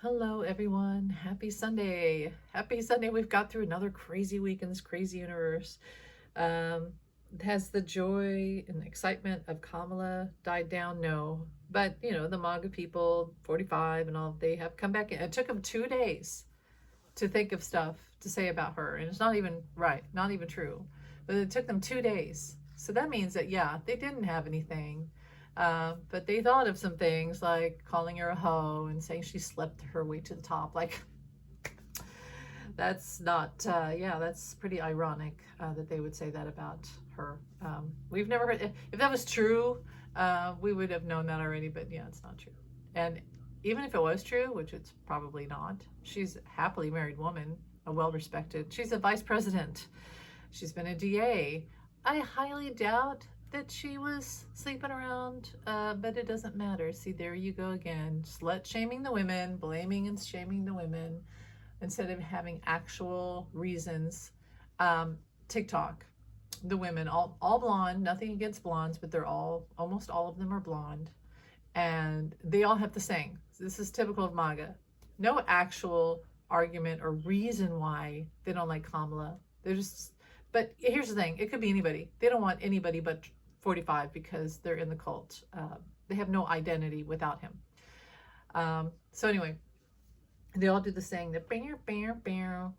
Hello, everyone. Happy Sunday. Happy Sunday. We've got through another crazy week in this crazy universe. Um, has the joy and excitement of Kamala died down? No. But, the MAGA people, 45 and all, they have come back in. It took them 2 days to think of stuff to say about her. And it's not even right, not even true. But it took them 2 days. So that means that, yeah, they didn't have anything. But they thought of some things like calling her a hoe and saying she slept her way to the top. Like, that's not, yeah, that's pretty ironic that they would say that about her. We've never heard, if that was true, we would have known that already, but yeah, it's not true. And even if it was true, which it's probably not, she's a happily married woman, a well-respected, she's a vice president. She's been a DA. I highly doubt that she was sleeping around, but it doesn't matter. See, there you go again. Slut shaming the women, blaming and shaming the women instead of having actual reasons. TikTok, the women, all blonde, nothing against blondes, but they're almost all of them are blonde. And they all have to sing. This is typical of MAGA. No actual argument or reason why they don't like Kamala. They're just, but here's the thing, it could be anybody. They don't want anybody but 45 because they're in the cult. They have no identity without him. So anyway, they all do the saying, the bear, bear, bear.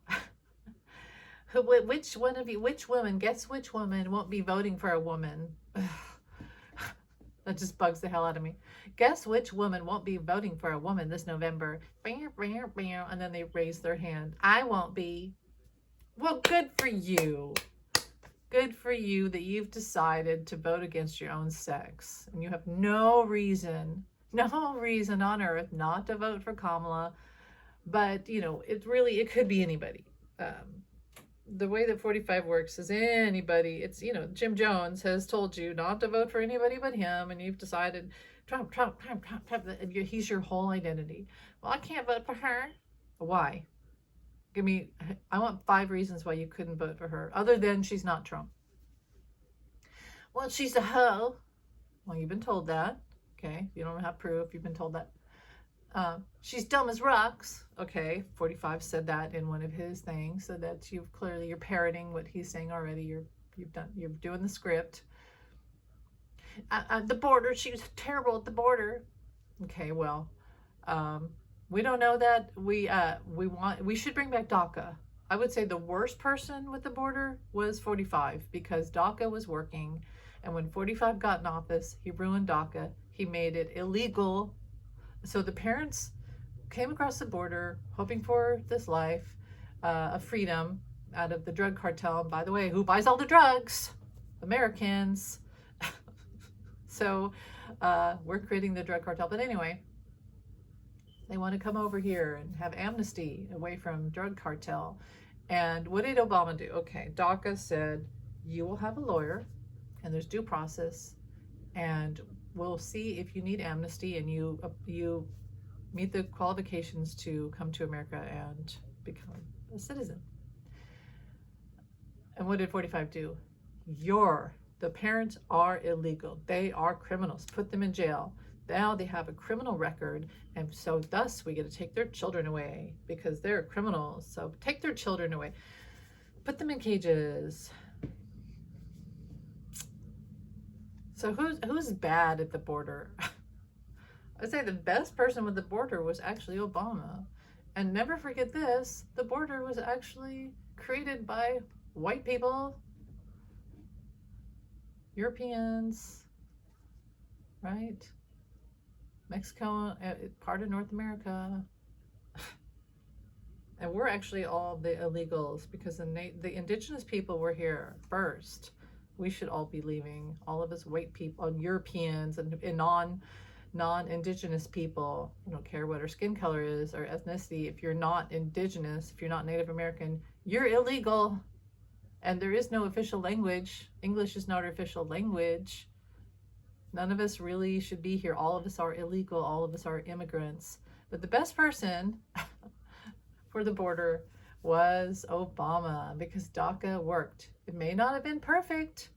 Which one of you, which woman, guess which woman won't be voting for a woman? That just bugs the hell out of me. Guess which woman won't be voting for a woman this November? And then they raise their hand. I won't be. Well, good for you. Good for you that you've decided to vote against your own sex. And you have no reason on earth not to vote for Kamala. But, it could be anybody. The way that 45 works is anybody. It's, Jim Jones has told you not to vote for anybody but him, and you've decided Trump, and he's your whole identity. Well, I can't vote for her. Why? I want 5 reasons why you couldn't vote for her, other than she's not Trump. Well, she's a hoe. Well, you've been told that. Okay, you don't have proof, you've been told that. She's dumb as rocks. Okay, 45 said that in one of his things, so that you're parroting what he's saying already. You're doing the script. The border, she was terrible at the border. Okay, well, we don't know that. We should bring back DACA. I would say the worst person with the border was 45 because DACA was working, and when 45 got in office, he ruined DACA. He made it illegal. So the parents came across the border hoping for this life of freedom out of the drug cartel. And by the way, who buys all the drugs? Americans. So we're creating the drug cartel. But anyway, they want to come over here and have amnesty away from drug cartel. And what did Obama do? Okay, DACA said, you will have a lawyer and there's due process, and we'll see if you need amnesty and you meet the qualifications to come to America and become a citizen. And what did 45 do? The parents are illegal. They are criminals. Put them in jail. Now they have a criminal record, and so thus we get to take their children away because they're criminals. So take their children away. Put them in cages. So who's bad at the border? I'd say the best person with the border was actually Obama. And never forget this, the border was actually created by white people, Europeans, right? Mexico, part of North America. And we're actually all the illegals because the indigenous people were here first. We should all be leaving. All of us white people, Europeans, and non-indigenous people. I don't care what our skin color is or ethnicity. If you're not indigenous, if you're not Native American, you're illegal. And there is no official language. English is not our official language. None of us really should be here. All of us are illegal. All of us are immigrants. But the best person for the border was Obama, because DACA worked. It may not have been perfect,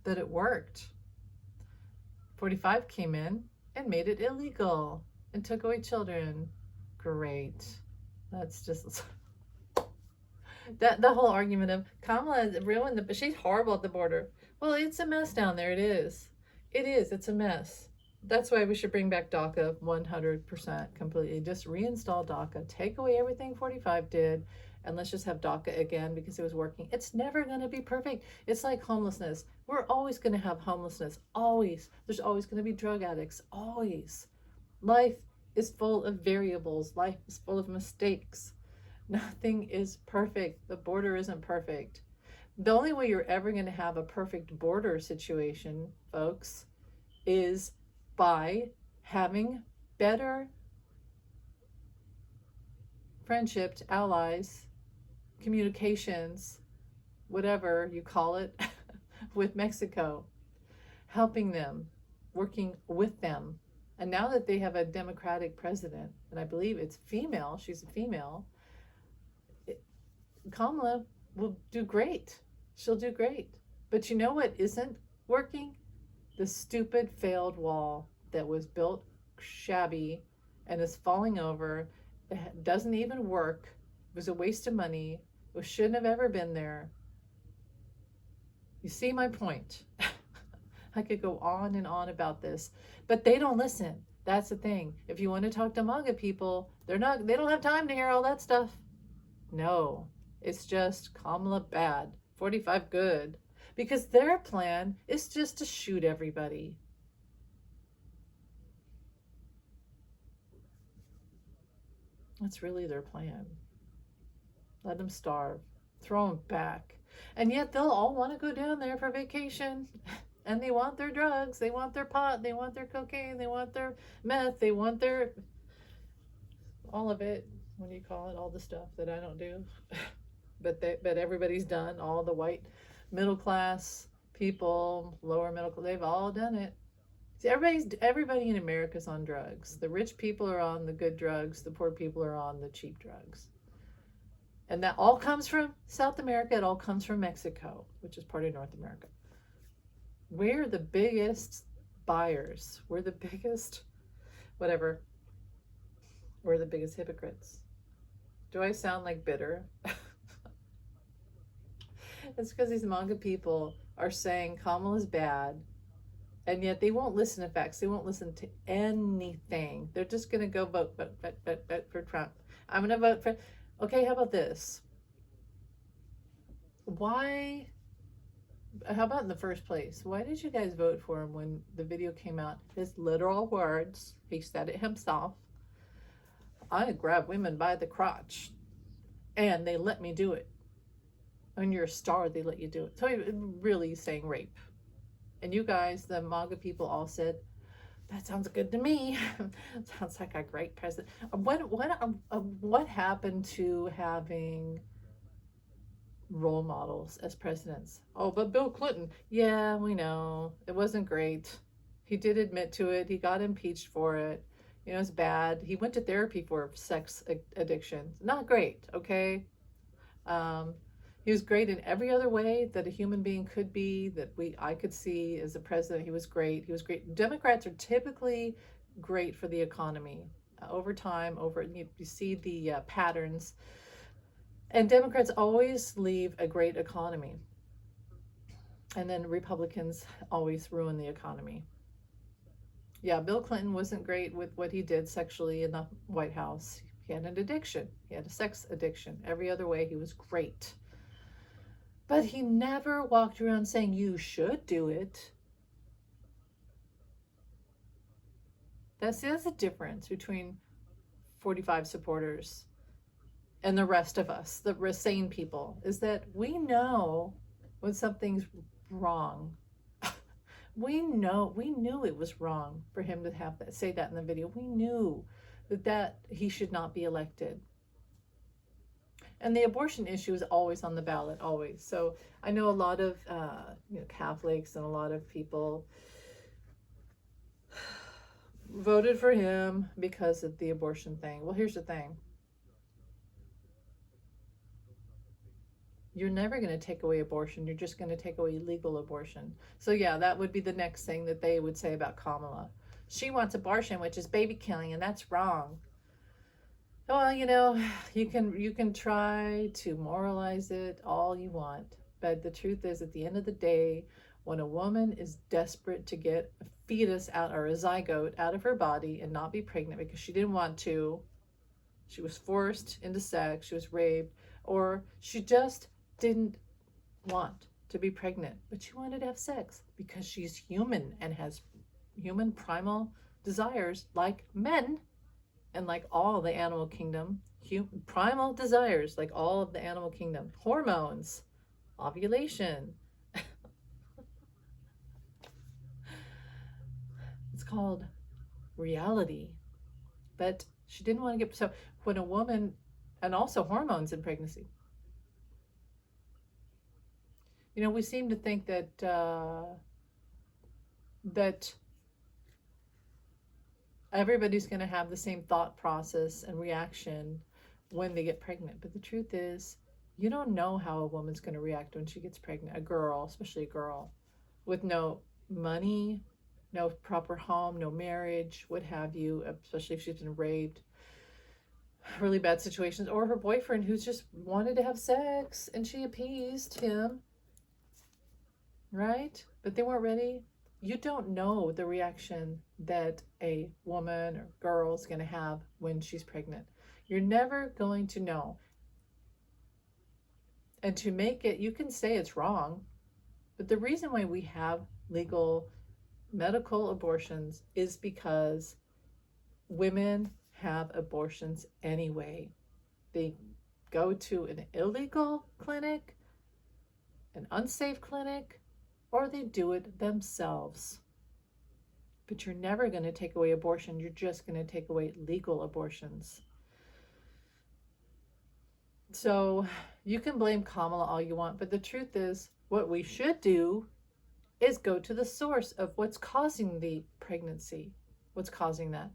but it worked. 45 came in and made it illegal and took away children. Great. That's just that the whole argument of Kamala ruined the. She's horrible at the border. Well, it's a mess down there. It is. It is. It's a mess. That's why we should bring back DACA 100% completely. Just reinstall DACA. Take away everything 45 did. And let's just have DACA again because it was working. It's never going to be perfect. It's like homelessness. We're always going to have homelessness. Always. There's always going to be drug addicts. Always. Life is full of variables. Life is full of mistakes. Nothing is perfect. The border isn't perfect. The only way you're ever going to have a perfect border situation, folks, is by having better friendships, allies, communications, whatever you call it, with Mexico, helping them, working with them. And now that they have a Democratic president, and I believe it's female, she's a female, Kamala will do great. She'll do great. But you know what isn't working? The stupid failed wall that was built shabby and is falling over. It doesn't even work. It was a waste of money. It shouldn't have ever been there. You see my point. I could go on and on about this, but they don't listen. That's the thing. If you want to talk to MAGA people, they don't have time to hear all that stuff. No, it's just Kamala bad, 45 good, because their plan is just to shoot everybody. That's really their plan. Let them starve, throw them back. And yet they'll all want to go down there for vacation. And they want their drugs, they want their pot, they want their cocaine, they want their meth, they want their, all of it. What do you call it? All the stuff that I don't do. But everybody's done. All the white middle class people, lower middle class, they've all done it. See, everybody in America's on drugs. The rich people are on the good drugs. The poor people are on the cheap drugs. And that all comes from South America. It all comes from Mexico, which is part of North America. We're the biggest buyers. We're the biggest, whatever. We're the biggest hypocrites. Do I sound like bitter? It's because these MAGA people are saying Kamala's bad, and yet they won't listen to facts. They won't listen to anything. They're just going to go vote for Trump. I'm going to vote for... Okay, how about this? Why... How about in the first place? Why did you guys vote for him when the video came out? His literal words, he said it himself. I grab women by the crotch, and they let me do it. When you're a star, they let you do it. So he really saying rape. And you guys, the MAGA people, all said, that sounds good to me. Sounds like a great president. What happened to having role models as presidents? Oh, but Bill Clinton. Yeah, we know. It wasn't great. He did admit to it. He got impeached for it. You know, it's bad. He went to therapy for sex addiction. Not great, okay? He was great in every other way that a human being could be, that I could see as a president. He was great. He was great. Democrats are typically great for the economy. Over time, you see the patterns. And Democrats always leave a great economy. And then Republicans always ruin the economy. Yeah, Bill Clinton wasn't great with what he did sexually in the White House. He had an addiction. He had a sex addiction. Every other way, he was great. But he never walked around saying, you should do it. That's the difference between 45 supporters and the rest of us, the sane people, is that we know when something's wrong. We knew it was wrong for him to say that in the video. We knew that he should not be elected. And the abortion issue is always on the ballot, always. So I know a lot of Catholics and a lot of people voted for him because of the abortion thing. Well, here's the thing. You're never going to take away abortion. You're just going to take away legal abortion. So yeah, that would be the next thing that they would say about Kamala. She wants abortion, which is baby killing, and that's wrong. Well, you can try to moralize it all you want, but the truth is, at the end of the day, when a woman is desperate to get a fetus out or a zygote out of her body and not be pregnant because she didn't want to, she was forced into sex, she was raped, or she just didn't want to be pregnant, but she wanted to have sex because she's human and has human primal desires like men and like all the animal kingdom, primal desires like all of the animal kingdom, hormones, ovulation. It's called reality. But she didn't want to get, so when a woman, and also hormones in pregnancy, we seem to think that everybody's going to have the same thought process and reaction when they get pregnant. But the truth is, you don't know how a woman's going to react when she gets pregnant. A girl, especially a girl, with no money, no proper home, no marriage, what have you, especially if she's been raped, really bad situations, or her boyfriend who's just wanted to have sex and she appeased him, right? But they weren't ready. You don't know the reaction that a woman or girl is going to have when she's pregnant. You're never going to know. And to make it, you can say it's wrong, but the reason why we have legal medical abortions is because women have abortions anyway. They go to an illegal clinic, an unsafe clinic, or they do it themselves. But you're never going to take away abortion. You're just going to take away legal abortions. So you can blame Kamala all you want, but the truth is, what we should do is go to the source of what's causing the pregnancy. What's causing that?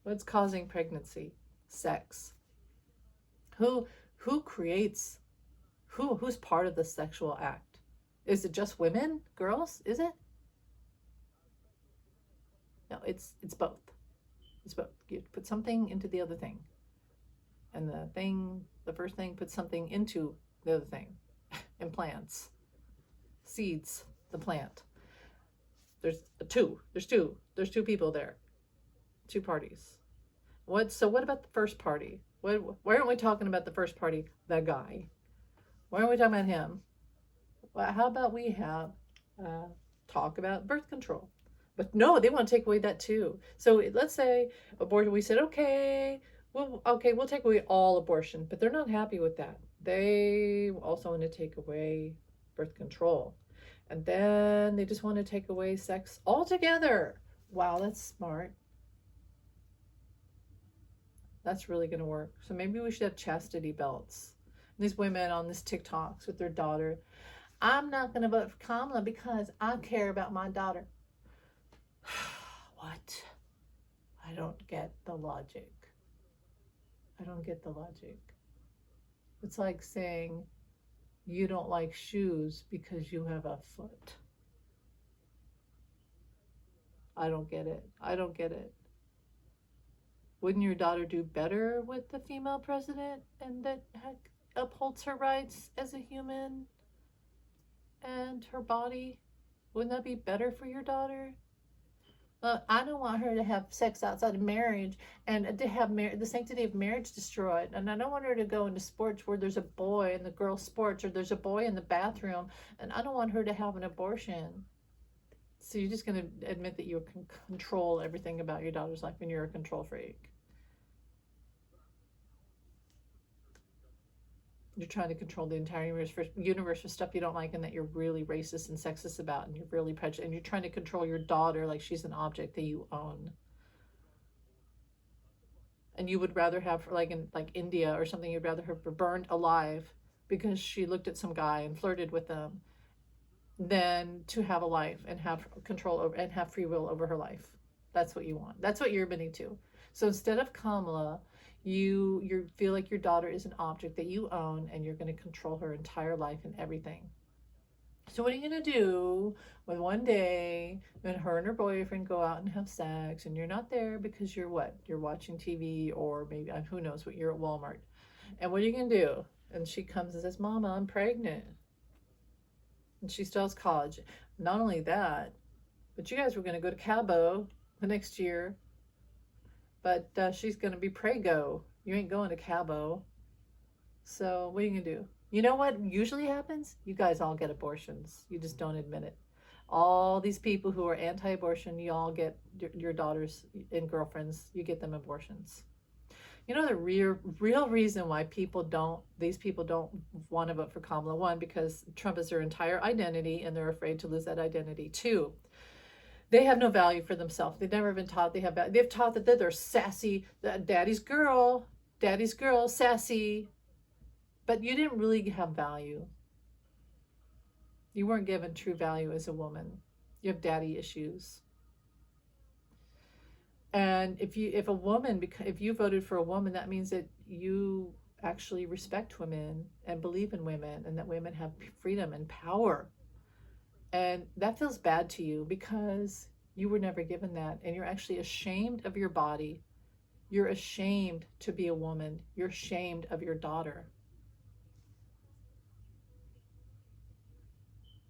What's causing pregnancy? Sex. Who creates, who's part of the sexual act? Is it just women, girls? Is it? No, it's both. It's both. You put something into the other thing. And the first thing puts something into the other thing. Implants. Seeds, the plant. There's two people there. Two parties. So what about the first party? Why aren't we talking about the first party? The guy. Why aren't we talking about him? Well, how about we have talk about birth control? But no, they want to take away that too. So let's say abortion, we said, okay, we'll take away all abortion, but they're not happy with that. They also want to take away birth control. And then they just want to take away sex altogether. Wow, that's smart. That's really going to work. So maybe we should have chastity belts. These women on this TikToks with their daughter. I'm not going to vote for Kamala because I care about my daughter. What? I don't get the logic. I don't get the logic. It's like saying you don't like shoes because you have a foot. I don't get it. I don't get it. Wouldn't your daughter do better with the female president and that upholds her rights as a human and her body? Wouldn't that be better for your daughter? I don't want her to have sex outside of marriage and to have the sanctity of marriage destroyed. And I don't want her to go into sports where there's a boy in the girls' sports or there's a boy in the bathroom. And I don't want her to have an abortion. So you're just going to admit that you can control everything about your daughter's life and you're a control freak. You're trying to control the entire universe for stuff you don't like and that you're really racist and sexist about and you're really prejudiced and you're trying to control your daughter like she's an object that you own. And you would rather have, like in India or something, you'd rather have her burned alive because she looked at some guy and flirted with them than to have a life and have control over and have free will over her life. That's what you want. That's what you're admitting to. So instead of Kamala, you feel like your daughter is an object that you own and you're going to control her entire life and everything. So what are you going to do with one day when her and her boyfriend go out and have sex and you're not there because you're what? You're watching TV, or maybe, who knows what, you're at Walmart. And what are you going to do? And she comes and says, Mama, I'm pregnant. And she still has college. Not only that, but you guys were going to go to Cabo the next year, but she's going to be prego. You ain't going to Cabo. So what are you going to do? You know what usually happens? You guys all get abortions. You just don't admit it. All these people who are anti-abortion, you all get your daughters and girlfriends, you get them abortions. You know the real reason why these people don't want to vote for Kamala? One, because Trump is their entire identity and they're afraid to lose that identity. Two, they have no value for themselves. They've never been taught they have value. They've taught that they're sassy, daddy's girl, sassy. But you didn't really have value. You weren't given true value as a woman. You have daddy issues. And if you voted for a woman, that means that you actually respect women and believe in women and that women have freedom and power. And that feels bad to you because you were never given that, and you're actually ashamed of your body. You're ashamed to be a woman. You're ashamed of your daughter.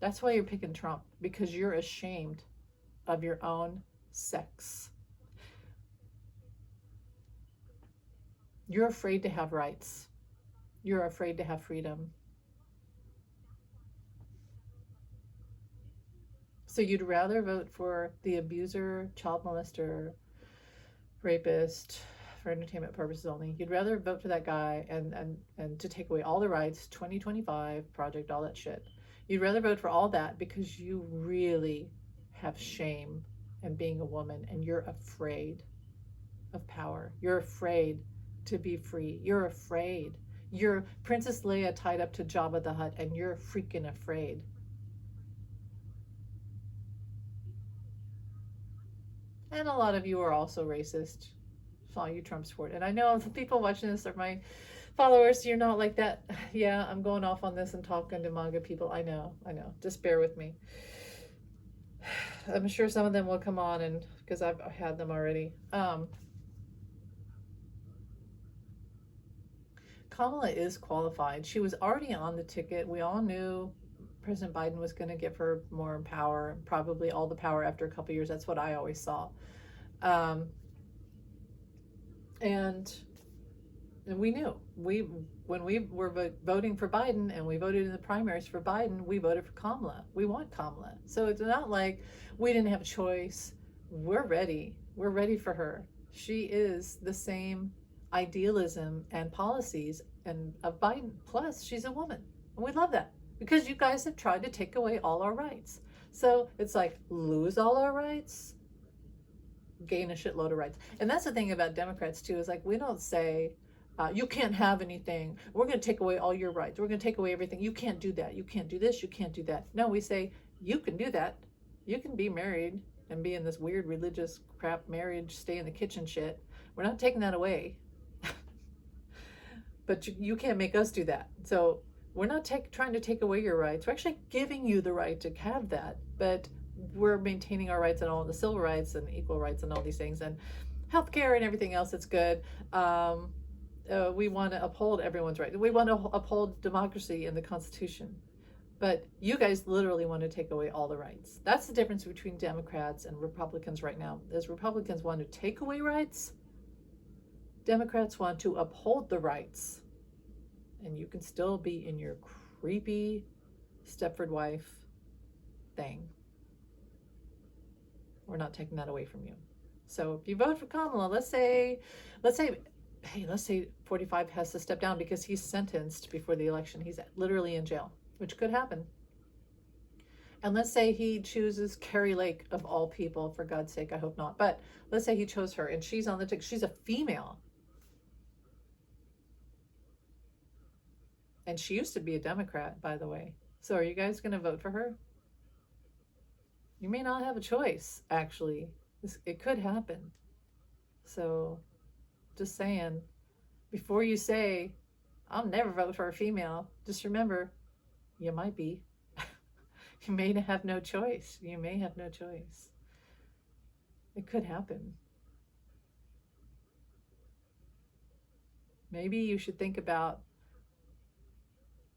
That's why you're picking Trump, because you're ashamed of your own sex. You're afraid to have rights. You're afraid to have freedom. So you'd rather vote for the abuser, child molester, rapist, for entertainment purposes only. You'd rather vote for that guy and to take away all the rights, 2025 project, all that shit. You'd rather vote for all that because you really have shame in being a woman and you're afraid of power. You're afraid to be free. You're afraid. You're Princess Leia tied up to Jabba the Hutt and you're freaking afraid. And a lot of you are also racist. All you Trump support. And I know the people watching this are my followers. You're not like that. Yeah, I'm going off on this and talking to MAGA people. I know. Just bear with me. I'm sure some of them will come on, and because I've had them already. Kamala is qualified. She was already on the ticket. We all knew President Biden was going to give her more power, probably all the power after a couple years. That's what I always saw. And we knew when we were voting for Biden and we voted in the primaries for Biden, we voted for Kamala. We want Kamala. So it's not like we didn't have a choice. We're ready. We're ready for her. She is the same idealism and policies and of Biden. Plus, she's a woman. And we love that because you guys have tried to take away all our rights. So it's like lose all our rights, gain a shitload of rights. And that's the thing about Democrats too, is like we don't say you can't have anything, we're going to take away all your rights, we're going to take away everything, you can't do that, you can't do this, you can't do that. No, we say you can do that. You can be married and be in this weird religious crap marriage, stay in the kitchen shit. We're not taking that away. But you can't make us do that. So we're not trying to take away your rights. We're actually giving you the right to have that, but we're maintaining our rights and all the civil rights and equal rights and all these things and healthcare and everything else that's good. We want to uphold everyone's right. We want to uphold democracy and the Constitution. But you guys literally want to take away all the rights. That's the difference between Democrats and Republicans right now. Is Republicans want to take away rights. Democrats want to uphold the rights. And you can still be in your creepy Stepford wife thing. We're not taking that away from you. So if you vote for Kamala, let's say 45 has to step down because he's sentenced before the election. He's literally in jail, which could happen. And let's say he chooses Carrie Lake of all people, for God's sake, I hope not. But let's say he chose her and she's on the ticket. She's a female. And she used to be a Democrat, by the way. So are you guys going to vote for her? You may not have a choice, actually. It could happen. So just saying, before you say, I'll never vote for a female, just remember, you might be. You may have no choice. You may have no choice. It could happen. Maybe you should think about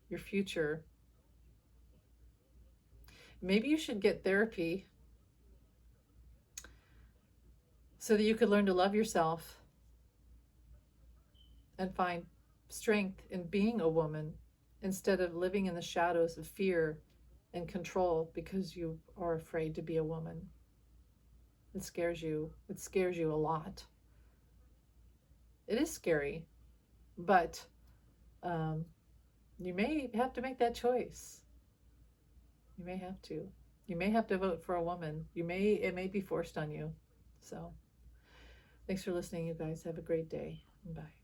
your future. Maybe you should get therapy so that you could learn to love yourself and find strength in being a woman instead of living in the shadows of fear and control because you are afraid to be a woman. It scares you. It scares you a lot. It is scary, but you may have to make that choice. You may have to. You may have to vote for a woman. It may be forced on you. So thanks for listening, you guys. Have a great day. Bye.